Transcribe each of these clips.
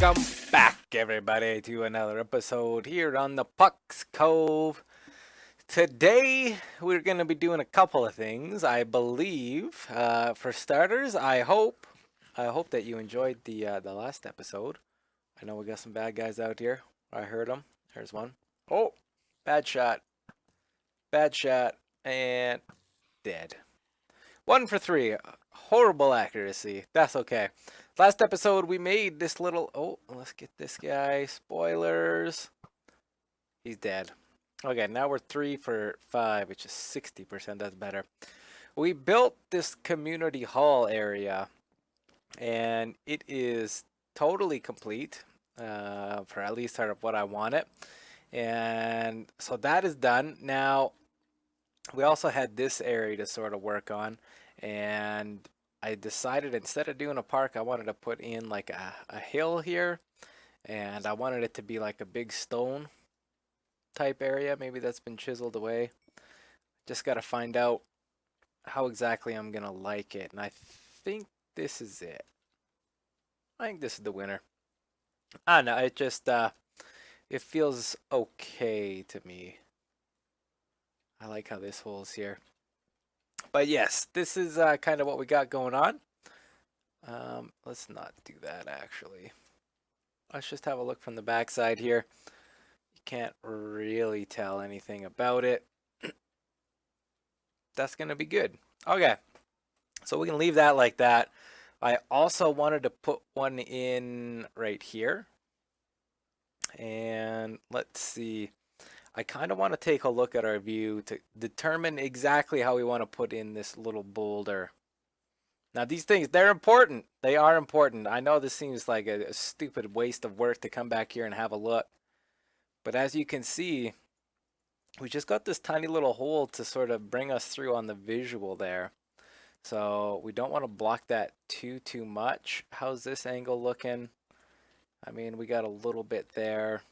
Welcome back, everybody, to another episode here on the Puks Cove. Today, we're going to be doing a couple of things, I believe. For starters, I hope that you enjoyed the last episode. I know we got some bad guys out here. I heard them. There's one. Oh, bad shot, and dead. 1 for 3. Horrible accuracy. That's okay. Last episode, we made this little... Oh, let's get this guy. Spoilers. He's dead. Okay, now we're 3 for 5, which is 60%. That's better. We built this community hall area, and it is totally complete, for at least sort of what I want it. And so that is done. Now, we also had this area to sort of work on, and I decided instead of doing a park, I wanted to put in like a hill here, and I wanted it to be like a big stone type area. Maybe that's been chiseled away. Just got to find out how exactly I'm gonna like it, and I think this is it. I think this is the winner. I don't know, it just it feels okay to me. I like how this hole's here. But yes, this is kind of what we got going on. Let's not do that, actually. Let's just have a look from the backside here. You can't really tell anything about it. That's going to be good. Okay, so we can leave that like that. I also wanted to put one in right here. And let's see. I kind of want to take a look at our view to determine exactly how we want to put in this little boulder. Now these things, they're important. They are important. I know this seems like a stupid waste of work to come back here and have a look. But as you can see, we just got this tiny little hole to sort of bring us through on the visual there. So we don't want to block that too much. How's this angle looking? I mean, we got a little bit there.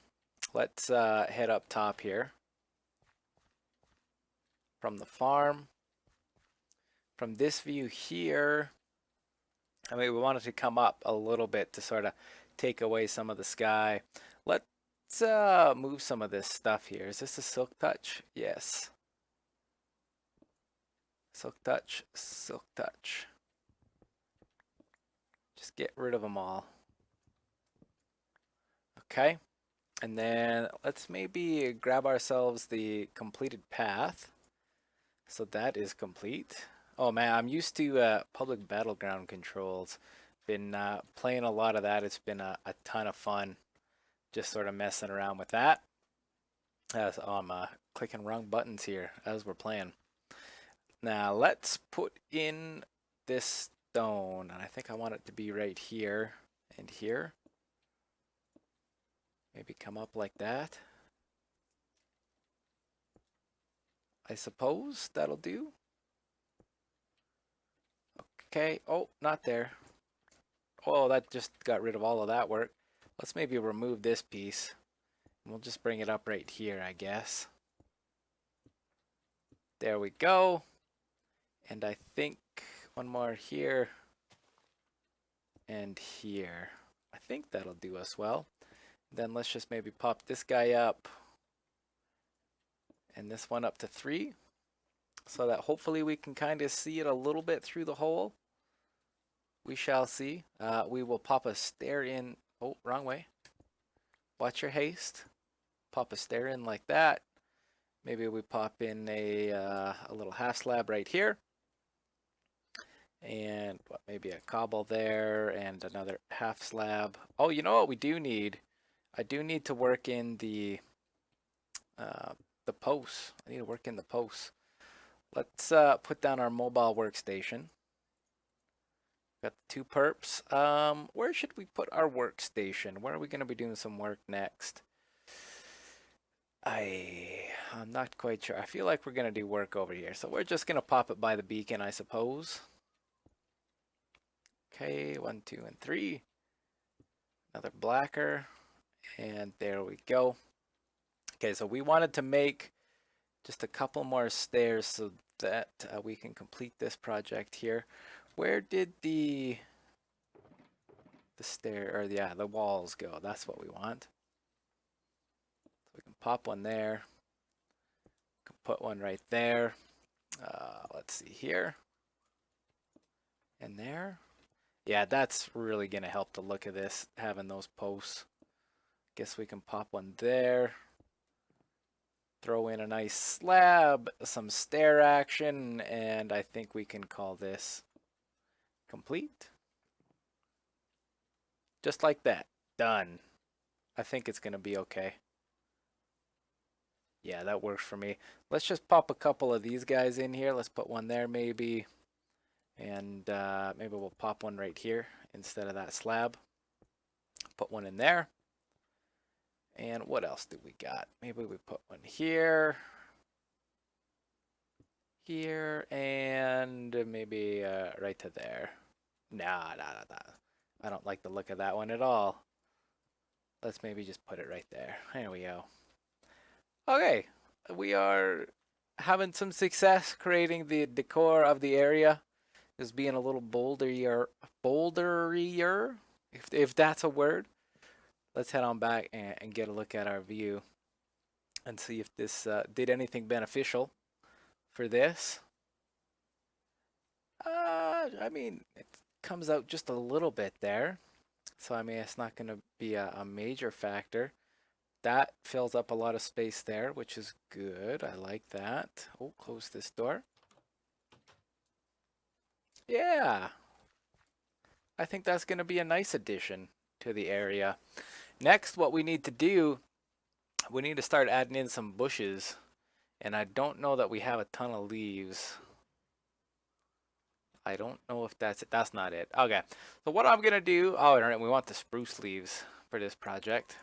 Let's head up top here. From the farm. From this view here, I mean, we wanted to come up a little bit to sort of take away some of the sky. Let's move some of this stuff here. Is this a silk touch? Yes. Silk touch, silk touch. Just get rid of them all. Okay. And then let's maybe grab ourselves the completed path. So that is complete. Oh man, I'm used to public battleground controls. Been playing a lot of that. It's been a ton of fun. Just sort of messing around with that. Oh, I'm clicking wrong buttons here as we're playing. Now let's put in this stone. And I think I want it to be right here and here. Maybe come up like that. I suppose that'll do. Okay, oh, not there. Oh, that just got rid of all of that work. Let's maybe remove this piece. We'll just bring it up right here, I guess. There we go. And I think one more here and here. I think that'll do us well. Then let's just maybe pop this guy up and this one up to 3 so that hopefully we can kind of see it a little bit through the hole. We shall see. We will pop a stair in. Oh, wrong way. Watch your haste. Pop a stair in like that. Maybe we pop in a little half slab right here. And what, maybe a cobble there and another half slab. Oh, you know what we do need? I do need to work in the posts. I need to work in the posts. Let's put down our mobile workstation. Got the 2 perps. Where should we put our workstation? Where are we going to be doing some work next? I'm not quite sure. I feel like we're going to do work over here. So we're just going to pop it by the beacon, I suppose. Okay, 1, 2, and 3. Another blacker. And there we go. Okay, so we wanted to make just a couple more stairs so that we can complete this project here. Where did the the stair, or yeah, the walls go. That's what we want. So we can pop one there. Can put one right there. Let's see here. And there. Yeah, that's really going to help the look of this, having those posts. Guess we can pop one there. Throw in a nice slab, some stair action, and I think we can call this complete. Just like that. Done. I think it's going to be okay. Yeah, that works for me. Let's just pop a couple of these guys in here. Let's put one there maybe. And maybe we'll pop one right here instead of that slab. Put one in there. And what else do we got? Maybe we put one here. Here, and maybe right to there. Nah. I don't like the look of that one at all. Let's maybe just put it right there. There we go. Okay, we are having some success creating the decor of the area. Just being a little bolderier, if that's a word. Let's head on back and get a look at our view and see if this did anything beneficial for this. I mean, it comes out just a little bit there. So, I mean, it's not going to be a major factor. That fills up a lot of space there, which is good. I like that. Oh, close this door. Yeah. I think that's going to be a nice addition to the area. Next, what we need to do, we need to start adding in some bushes. And I don't know that we have a ton of leaves. I don't know if that's it. That's not it. Okay. So what I'm going to do, oh, and we want the spruce leaves for this project.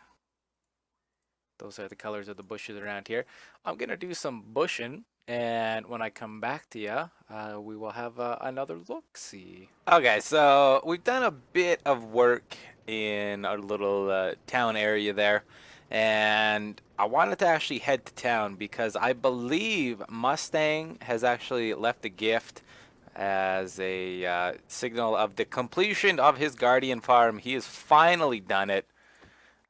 Those are the colors of the bushes around here. I'm going to do some bushing. And when I come back to you, we will have another look-see. Okay, so we've done a bit of work in our little town area there. And I wanted to actually head to town because I believe Mustang has actually left a gift as a signal of the completion of his guardian farm. He has finally done it.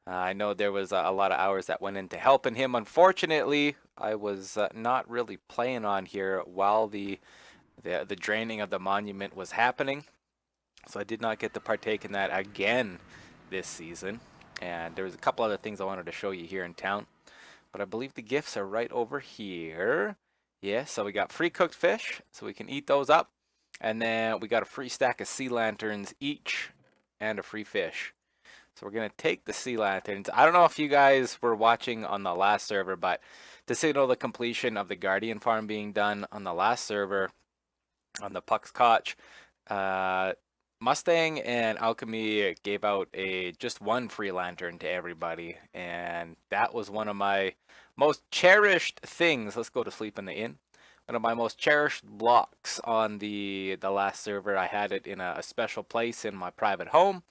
I know there was a lot of hours that went into helping him. Unfortunately, I was not really playing on here while the draining of the monument was happening. So I did not get to partake in that again this season. And there was a couple other things I wanted to show you here in town. But I believe the gifts are right over here. Yeah, so we got free cooked fish, so we can eat those up. And then we got a free stack of sea lanterns each and a free fish. So we're going to take the sea lanterns. I don't know if you guys were watching on the last server, but to signal the completion of the Guardian farm being done on the last server, on the Puks Koch, Mustang and Alchemy gave out just one free lantern to everybody. And that was one of my most cherished things. Let's go to sleep in the inn. One of my most cherished blocks on the last server. I had it in a special place in my private home.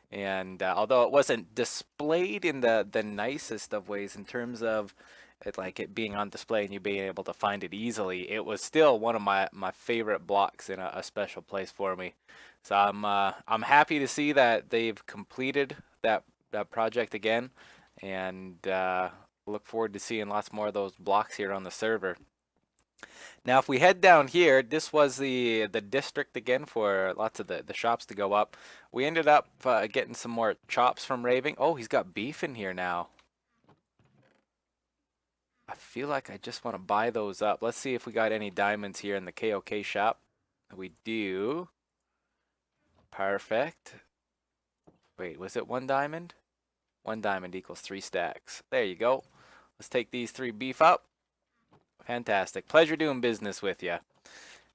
And although it wasn't displayed in the nicest of ways in terms of it being on display and you being able to find it easily, it was still one of my favorite blocks in a special place for me. So I'm happy to see that they've completed that project again, and look forward to seeing lots more of those blocks here on the server. Now, if we head down here, this was the district again for lots of the shops to go up. We ended up getting some more chops from Raving. Oh, he's got beef in here now. I feel like I just want to buy those up. Let's see if we got any diamonds here in the KOK shop. We do. Perfect. Wait, was it 1 diamond? 1 diamond equals 3 stacks. There you go. Let's take these 3 beef up. Fantastic. Pleasure doing business with you.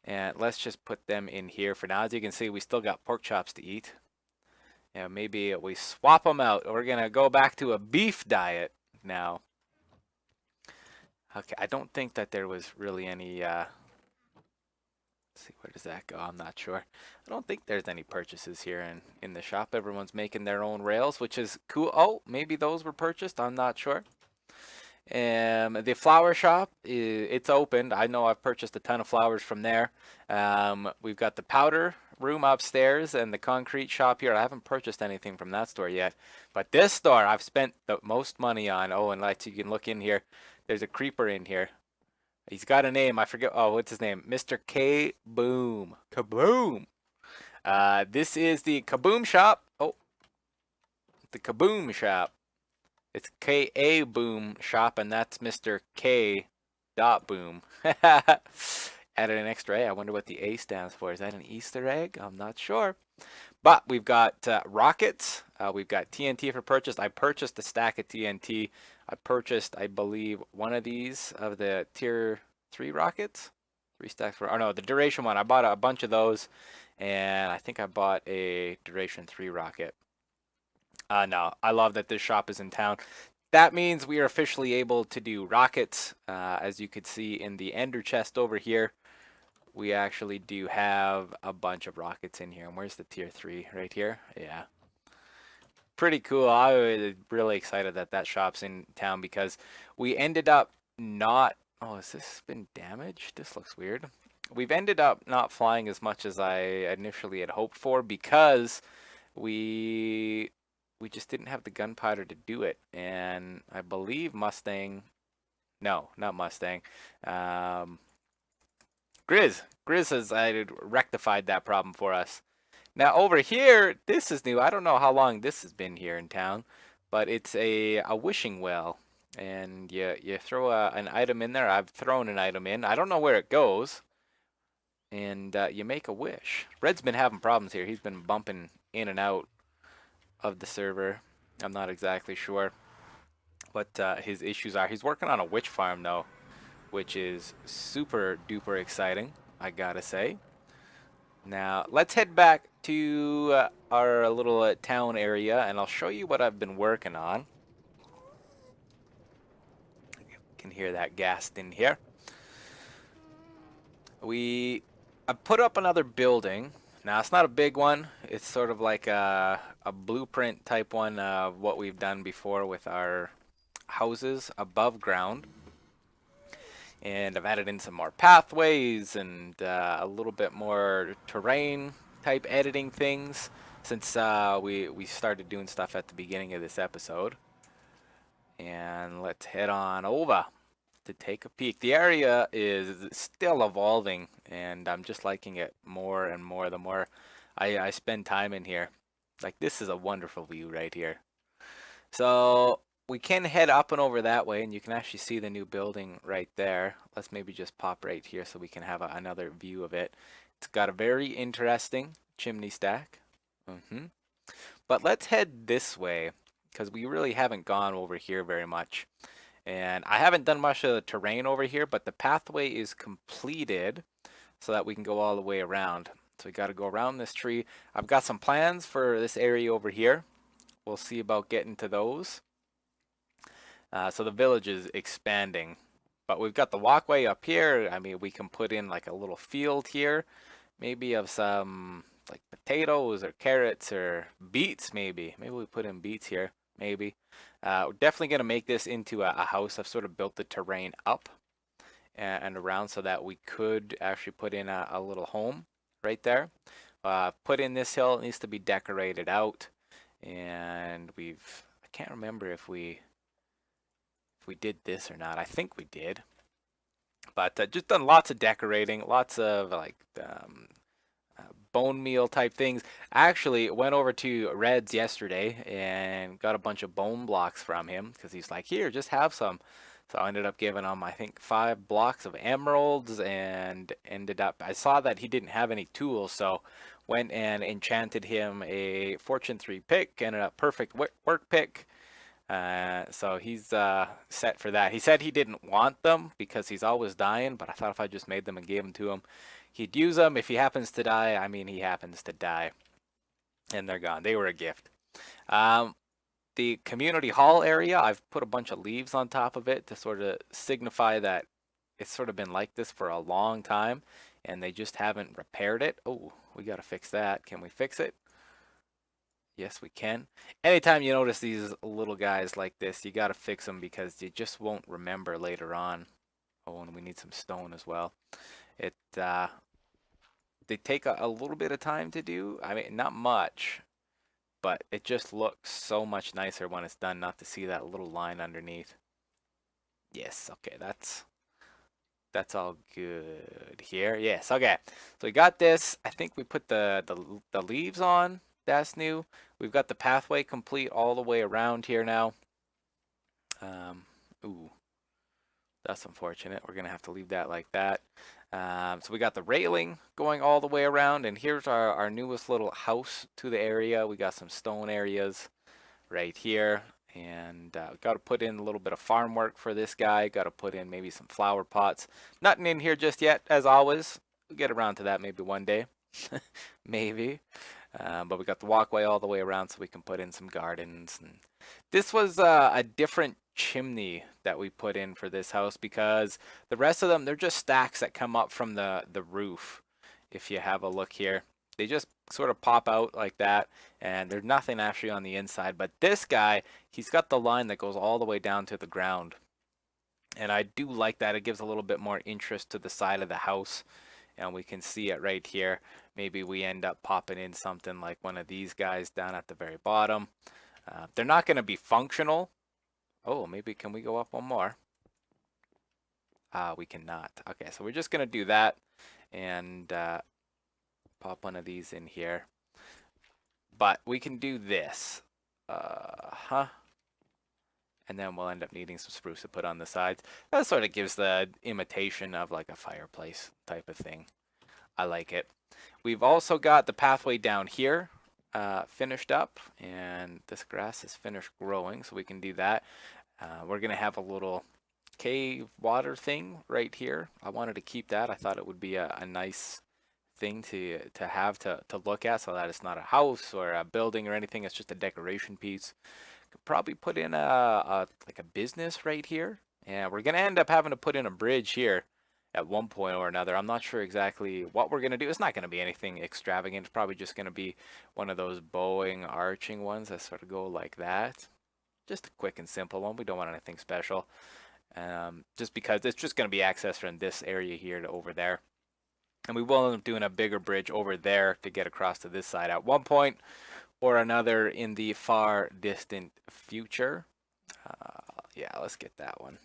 And let's just put them in here for now. As you can see, we still got pork chops to eat. Yeah, maybe we swap them out. We're going to go back to a beef diet now. Okay, I don't think that there was really any... let's see, where does that go? I'm not sure. I don't think there's any purchases here in the shop. Everyone's making their own rails, which is cool. Oh, maybe those were purchased. I'm not sure. The flower shop, it's opened. I know I've purchased a ton of flowers from there. We've got the powder room upstairs and the concrete shop here. I haven't purchased anything from that store yet. But this store I've spent the most money on. Oh, and like you can look in here. There's a creeper in here. He's got a name. I forget. Oh, what's his name? Mr. K Boom. Kaboom. This is the Kaboom shop. Oh, the Kaboom shop. It's K-A Boom shop, and that's Mr. K dot Boom. Added an extra A. I wonder what the A stands for. Is that an Easter egg? I'm not sure. But we've got rockets. We've got TNT for purchase. I purchased a stack of TNT. I purchased, I believe, one of these of the tier 3 rockets. 3 stacks for, oh no, the duration one. I bought a bunch of those, and I think I bought a duration 3 rocket. No, I love that this shop is in town. That means we are officially able to do rockets. As you could see in the ender chest over here, we actually do have a bunch of rockets in here. And where's the tier 3? Right here? Yeah. Pretty cool. I was really excited that that shop's in town because we ended up not... Oh, has this been damaged? This looks weird. We've ended up not flying as much as I initially had hoped for because we just didn't have the gunpowder to do it. And I believe Mustang... No, not Mustang. Grizz has rectified that problem for us. Now over here, this is new. I don't know how long this has been here in town, but it's a wishing well, and you throw an item in there. I've thrown an item in. I don't know where it goes, and you make a wish. Red's been having problems here. He's been bumping in and out of the server. I'm not exactly sure what his issues are. He's working on a witch farm though, which is super duper exciting, I gotta say. Now, let's head back to our little town area, and I'll show you what I've been working on. You can hear that ghast in here. I put up another building. Now, it's not a big one. It's sort of like a blueprint type one of what we've done before with our houses above ground. And I've added in some more pathways and a little bit more terrain type editing things since we started doing stuff at the beginning of this episode. And let's head on over to take a peek. The area is still evolving, and I'm just liking it more and more the more I spend time in here. Like, this is a wonderful view right here. So we can head up and over that way, and you can actually see the new building right there. Let's maybe just pop right here so we can have another view of it. It's got a very interesting chimney stack. But let's head this way because we really haven't gone over here very much. And I haven't done much of the terrain over here, but the pathway is completed so that we can go all the way around. So we got to go around this tree. I've got some plans for this area over here. We'll see about getting to those. So the village is expanding, but we've got the walkway up here. I mean, we can put in like a little field here, maybe of some like potatoes or carrots or beets maybe. Maybe we put in beets here, maybe. We're definitely going to make this into a house. I've sort of built the terrain up and around so that we could actually put in a little home right there. Put in this hill. It needs to be decorated out. And I can't remember if we did this or not. I think we did. But just done lots of decorating, lots of like bone meal type things. I actually went over to Red's yesterday and got a bunch of bone blocks from him because he's like, here, just have some. So I ended up giving him, I think, 5 blocks of emeralds and I saw that he didn't have any tools, so went and enchanted him a Fortune 3 pick, ended up perfect work pick. So he's set for that. He said he didn't want them because he's always dying, but I thought if I just made them and gave them to him, he'd use them. If he happens to die, I mean, he happens to die. And they're gone. They were a gift. The community hall area, I've put a bunch of leaves on top of it to sort of signify that it's sort of been like this for a long time, and they just haven't repaired it. Oh, we got to fix that. Can we fix it? Yes, we can. Anytime you notice these little guys like this, you got to fix them because you just won't remember later on. Oh, and we need some stone as well. they take a little bit of time to do. I mean, not much, but it just looks so much nicer when it's done, not to see that little line underneath. Yes, okay, that's all good here. Yes, okay. So we got this. I think we put the leaves on. That's new. We've got the pathway complete all the way around here now. Um, ooh, that's unfortunate. We're gonna have to leave that like that. So we got the railing going all the way around, and here's our newest little house to the area. We got some stone areas right here, and got to put in a little bit of farm work for this guy. Got to put in maybe some flower pots. Nothing in here just yet, as always. We'll get around to that maybe one day. Maybe. But we got the walkway all the way around so we can put in some gardens. And this was a different chimney that we put in for this house because the rest of them, they're just stacks that come up from the roof. If you have a look here, they just sort of pop out like that, and there's nothing actually on the inside. But this guy, he's got the line that goes all the way down to the ground. And I do like that. It gives a little bit more interest to the side of the house. And we can see it right here. Maybe we end up popping in something like one of these guys down at the very bottom. They're not going to be functional. Oh, maybe can we go up one more? We cannot. Okay, so we're just going to do that and pop one of these in here. But we can do this. And then we'll end up needing some spruce to put on the sides. That sort of gives the imitation of like a fireplace type of thing. I like it. We've also got the pathway down here finished up, and this grass is finished growing, so we can do that. We're going to have a little cave water thing right here. I wanted to keep that. I thought it would be a nice thing to have to look at, so that it's not a house or a building or anything. It's just a decoration piece. Could probably put in like a business right here, and we're gonna end up having to put in a bridge here at one point or another. I'm not sure exactly what we're gonna do. It's not gonna be anything extravagant. It's probably just gonna be one of those bowing arching ones that sort of go like that. Just a quick and simple one. We don't want anything special. Just because it's just gonna be access from this area here to over there. And we will end up doing a bigger bridge over there to get across to this side at one point or another in the far distant future. Yeah, let's get that one.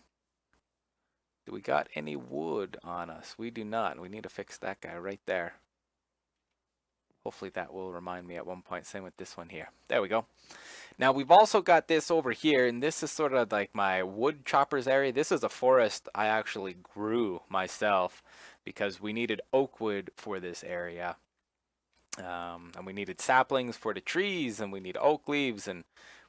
Do we got any wood on us? We do not. We need to fix that guy right there. Hopefully that will remind me at one point. Same with this one here. There we go. Now we've also got this over here, and this is sort of like my wood choppers area. This is a forest I actually grew myself because we needed oak wood for this area. And we needed saplings for the trees, and we need oak leaves, and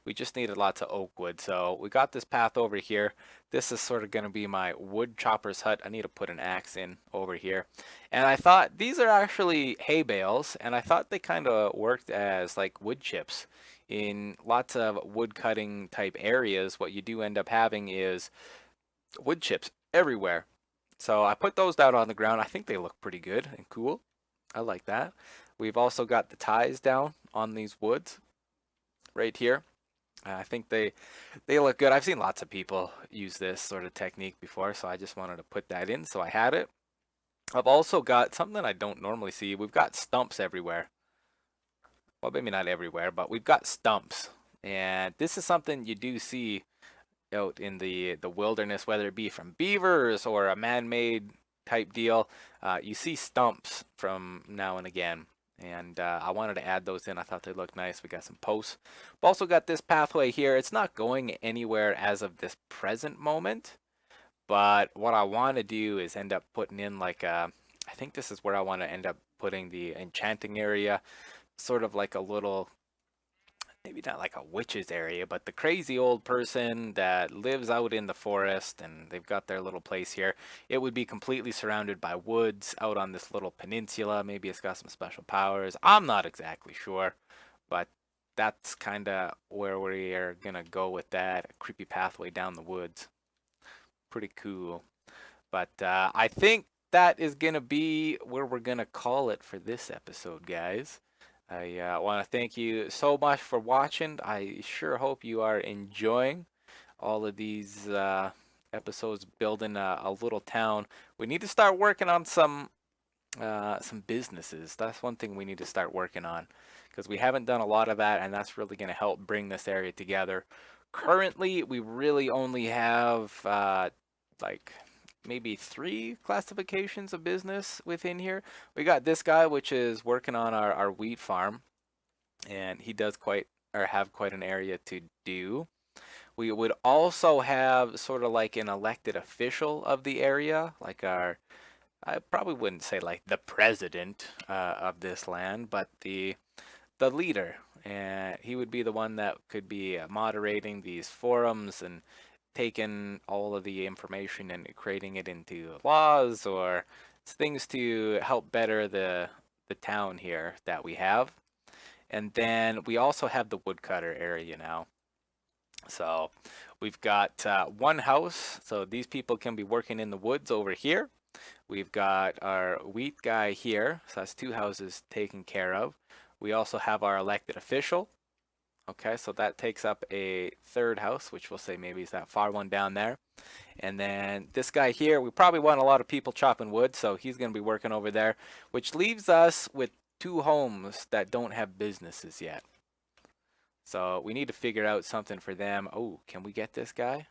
we just needed lots of oak wood. So we got this path over here. This is sort of going to be my wood chopper's hut. I need to put an axe in over here. And I thought these are actually hay bales, and I thought they kind of worked as like wood chips. In lots of wood cutting type areas, what you do end up having is wood chips everywhere. So I put those down on the ground. I think they look pretty good and cool. I like that. We've also got the ties down on these woods right here. I think they look good. I've seen lots of people use this sort of technique before, so I just wanted to put that in, so I had it. I've also got something that I don't normally see. We've got stumps everywhere. Well, maybe not everywhere, but we've got stumps. And this is something you do see out in the wilderness, whether it be from beavers or a man-made type deal. You see stumps from now and again. And I wanted to add those in. I thought they looked nice. We got some posts. We've also got this pathway here. It's not going anywhere as of this present moment. But what I want to do is end up putting in like a, I think this is where I want to end up putting the enchanting area. Sort of like a little, maybe not like a witch's area, but the crazy old person that lives out in the forest and they've got their little place here. It would be completely surrounded by woods out on this little peninsula. Maybe it's got some special powers. I'm not exactly sure, but that's kind of where we are going to go with that. A creepy pathway down the woods. Pretty cool. But I think that is going to be where we're going to call it for this episode, guys. I want to thank you so much for watching. I sure hope you are enjoying all of these episodes building a little town. We need to start working on some some businesses. That's one thing we need to start working on because we haven't done a lot of that, and that's really going to help bring this area together. Currently, we really only have like maybe 3 classifications of business within here. We got this guy, which is working on our wheat farm, and he does quite or have quite an area to do. We would also have sort of like an elected official of the area, like our I probably wouldn't say like the president of this land, but the leader, and he would be the one that could be moderating these forums and taking all of the information and creating it into laws or things to help better the town here that we have. And then we also have the woodcutter area now. So we've got one house, so these people can be working in the woods over here. We've got our wheat guy here, so that's 2 houses taken care of. We also have our elected official. Okay, so that takes up a 3rd house, which we'll say maybe is that far one down there. And then this guy here, we probably want a lot of people chopping wood, so he's going to be working over there, which leaves us with 2 homes that don't have businesses yet. So we need to figure out something for them. Oh, can we get this guy?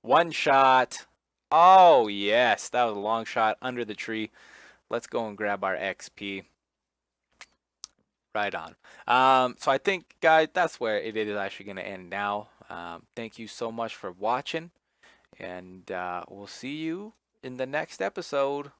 One shot. Oh, yes, that was a long shot under the tree. Let's go and grab our XP. Right on. So I think, guys, that's where it is actually going to end now. Thank you so much for watching, and we'll see you in the next episode.